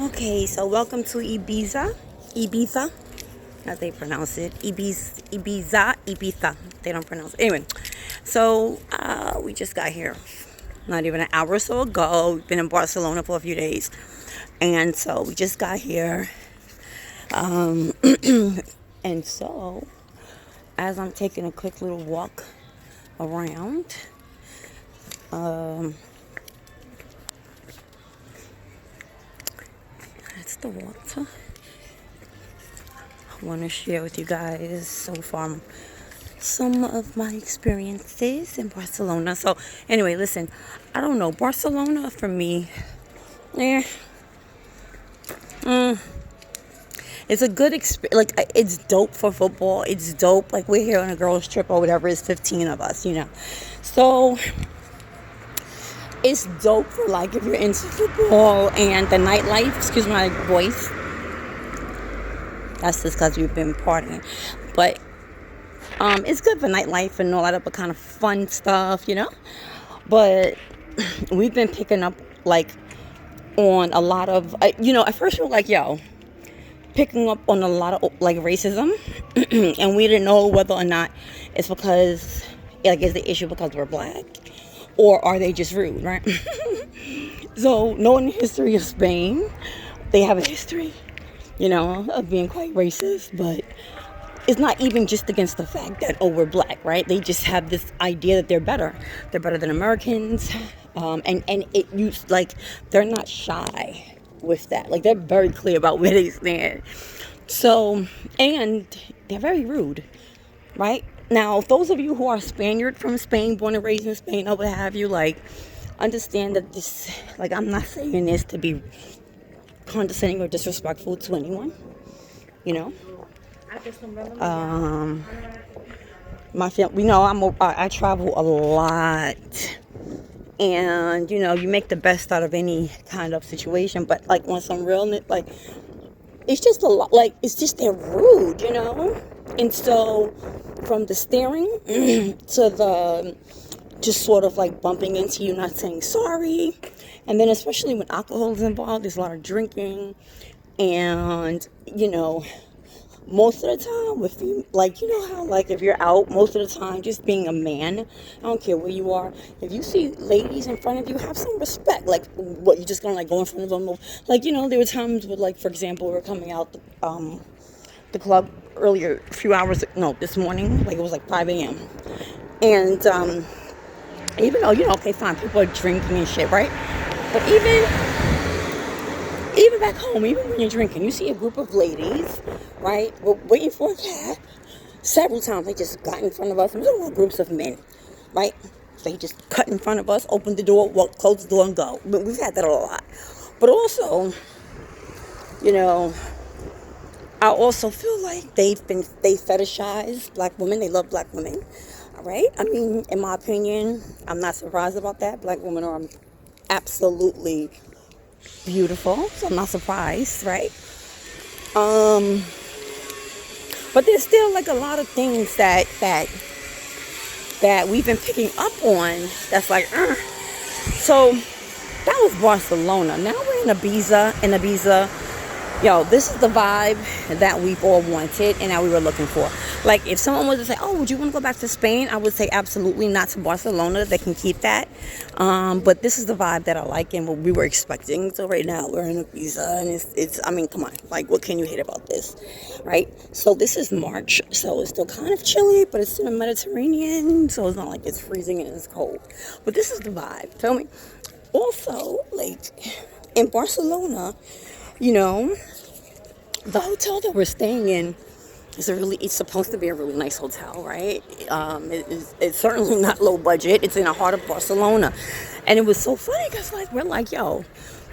Okay, so welcome to Ibiza. Ibiza. As they pronounce it. Ibiza. They don't pronounce it. Anyway, so we just got here not even an hour or so ago. We've been in Barcelona for a few days. And so we just got here. And so, as I'm taking a quick little walk around, that's the water. I want to share with you guys so far some of my experiences in Barcelona. So anyway, listen, I don't know, Barcelona for me, it's a good experience. Like, it's dope for football. It's dope. Like, we're here on a girls trip or whatever. It's 15 of us, So it's dope for, like, if you're into football and the nightlife. Excuse my voice. That's just because we've been partying. But it's good for nightlife and all that other kind of fun stuff, But we've been picking up, like, on a lot of, at first we were like, picking up on a lot of, like, racism. And we didn't know whether or not it's because, like, is the issue because we're black? Or are they just rude, right? So, knowing the history of Spain, they have a history, of being quite racist. But it's not even just against the fact that, we're black, right? They just have this idea that they're better. They're better than Americans. They're not shy with that. Like, they're very clear about where they stand. So, and they're very rude, right? Now, those of you who are Spaniard from Spain, born and raised in Spain, or what have you, like, understand that this, like, I'm not saying this to be condescending or disrespectful to anyone, my family, I travel a lot, and you make the best out of any kind of situation. But, like, on some realness, like, it's just a lot, like, it's just they're rude, And so from the staring to the just sort of like bumping into you, not saying sorry, and then especially when alcohol is involved, there's a lot of drinking, and most of the time with you, like, how, like, if you're out most of the time, just being a man, I don't care where you are, if you see ladies in front of you, have some respect. Like, what, you're just gonna, like, go in front of them? Like, there were times with, like, for example, we were coming out the club earlier, this morning, like, it was like 5 a.m. And even though, okay, fine, people are drinking and shit, right? But even back home, even when you're drinking, you see a group of ladies, right? We're waiting for a cab. Several times they just got in front of us. And we don't want groups of men, right? They just cut in front of us, open the door, close the door, and go. But we've had that a lot. But also, I also feel like they fetishize black women. They love black women, all right? I mean, in my opinion, I'm not surprised about that. Black women are absolutely beautiful, so I'm not surprised, right? But there's still, like, a lot of things that we've been picking up on that's like, So that was Barcelona. Now we're in Ibiza. This is the vibe that we've all wanted and that we were looking for. Like, if someone was to say, would you want to go back to Spain? I would say absolutely not, to Barcelona. They can keep that. But this is the vibe that I like and what we were expecting. So right now we're in Ibiza, and it's I mean, come on. Like, what can you hate about this, right? So this is March, so it's still kind of chilly, but it's in the Mediterranean, so it's not like it's freezing and it's cold. But this is the vibe. Feel me? Also, like, in Barcelona, the hotel that we're staying in it's supposed to be a really nice hotel, right? It's certainly not low budget. It's in the heart of Barcelona. And it was so funny because, like, we're like,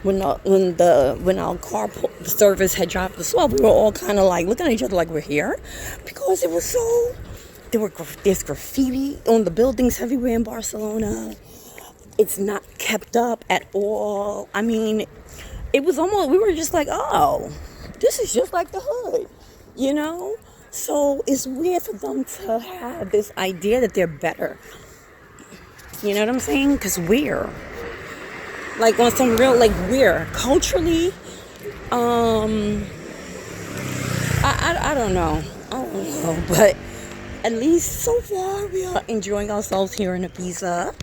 when our car service had dropped us off, we were all kind of like looking at each other like we're here, because it was so, there's graffiti on the buildings everywhere in Barcelona. It's not kept up at all. I mean, it was almost, we were just like, this is just like the hood, So it's weird for them to have this idea that they're better. You know what I'm saying? Because we're, like, on some real, like, we're culturally, Um, I don't know. I don't know, but at least so far we are enjoying ourselves here in Ibiza.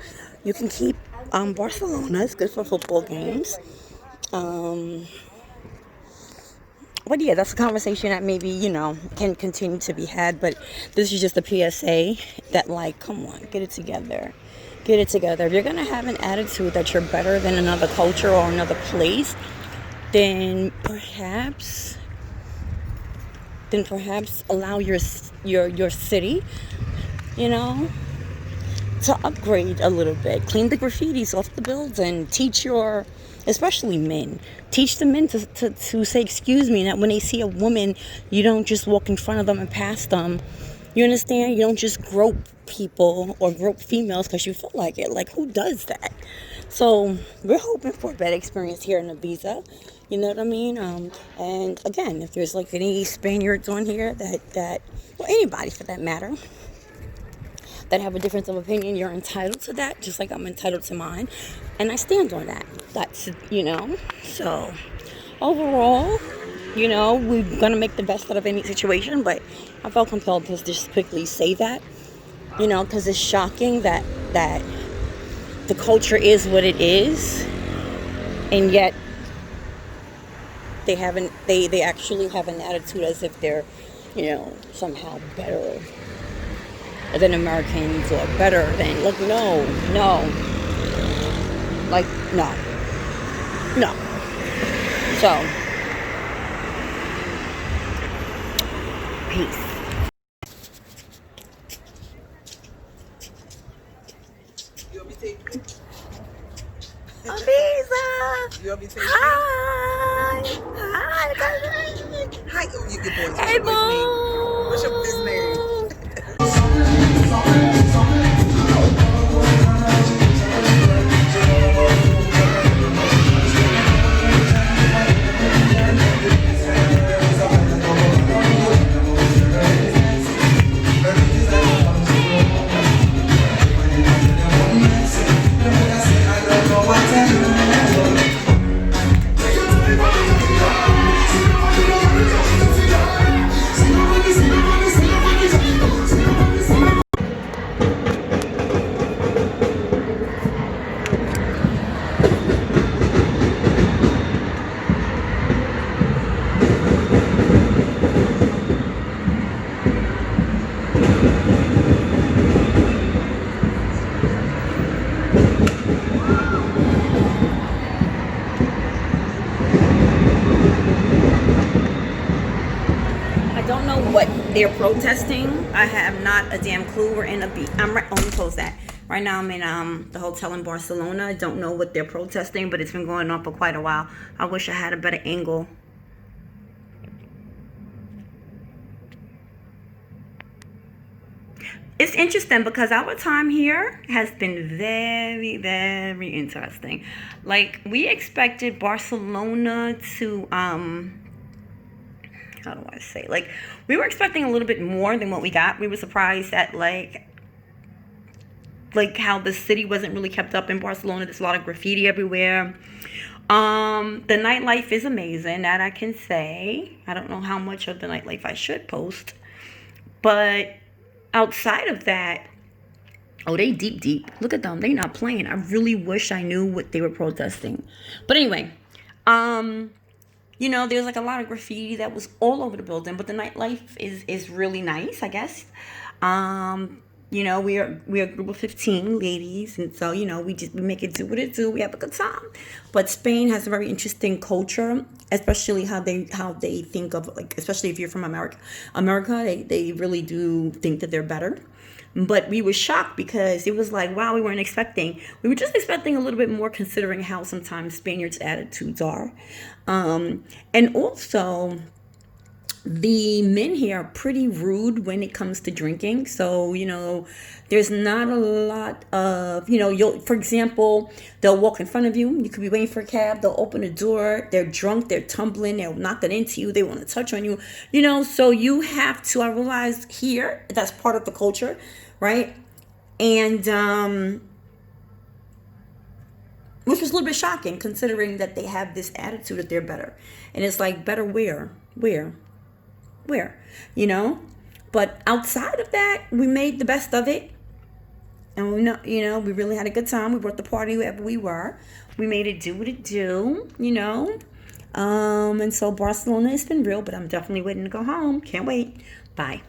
You can keep Barcelona. It's good for football games. Um, but yeah, that's a conversation that maybe, can continue to be had. But this is just a PSA that, like, come on, get it together. Get it together. If you're going to have an attitude that you're better than another culture or another place, then perhaps allow your city, you know, to upgrade a little bit. Clean the graffitis off the building. Teach especially men, teach the men to say excuse me, and that when they see a woman, you don't just walk in front of them and pass them. You understand? You don't just grope people or grope females because you feel like it. Like, who does that? So we're hoping for a better experience here in Ibiza. You know what I mean? And again, if there's like any Spaniards on here or anybody for that matter, that have a difference of opinion, you're entitled to that, just like I'm entitled to mine. And I stand on that. So overall, we're going to make the best out of any situation, but I felt compelled to just quickly say that, because it's shocking that the culture is what it is, and yet they actually have an attitude as if they're, somehow better than Americans or better than, like, no. Like, no. So, peace. Ibiza! Hi! Hi, you good boys. Hey, boo! What's your boy's name? I don't know what they're protesting. I have not a damn clue. We're in a beach. Let me close that. Right now I'm in the hotel in Barcelona. I don't know what they're protesting, but it's been going on for quite a while. I wish I had a better angle. It's interesting because our time here has been very, very interesting. Like, we expected Barcelona to how do I say? Like, we were expecting a little bit more than what we got. We were surprised at like how the city wasn't really kept up in Barcelona. There's a lot of graffiti everywhere. The nightlife is amazing, that I can say. I don't know how much of the nightlife I should post, but outside of that, oh, they deep. Look at them. They not playing. I really wish I knew what they were protesting. But anyway, there's like a lot of graffiti that was all over the building, but the nightlife is really nice, I guess. We're a group of 15 ladies, and so, we make it do what it do. We have a good time. But Spain has a very interesting culture, especially how they think of, like, especially if you're from America, they really do think that they're better. But we were shocked because it was like, wow, we were just expecting a little bit more, considering how sometimes Spaniards' attitudes are. And also, the men here are pretty rude when it comes to drinking. So, there's not a lot of, for example, they'll walk in front of you. You could be waiting for a cab. They'll open the door. They're drunk. They're tumbling. They'll knock it into you. They want to touch on you, so you have to, I realize here, that's part of the culture, right? And, which was a little bit shocking considering that they have this attitude that they're better. And it's like, better where, you know? But outside of that, we made the best of it. And we know, you know, we really had a good time. We brought the party wherever we were. We made it do what it do, you know. And so Barcelona has been real, but I'm definitely waiting to go home. Can't wait. Bye.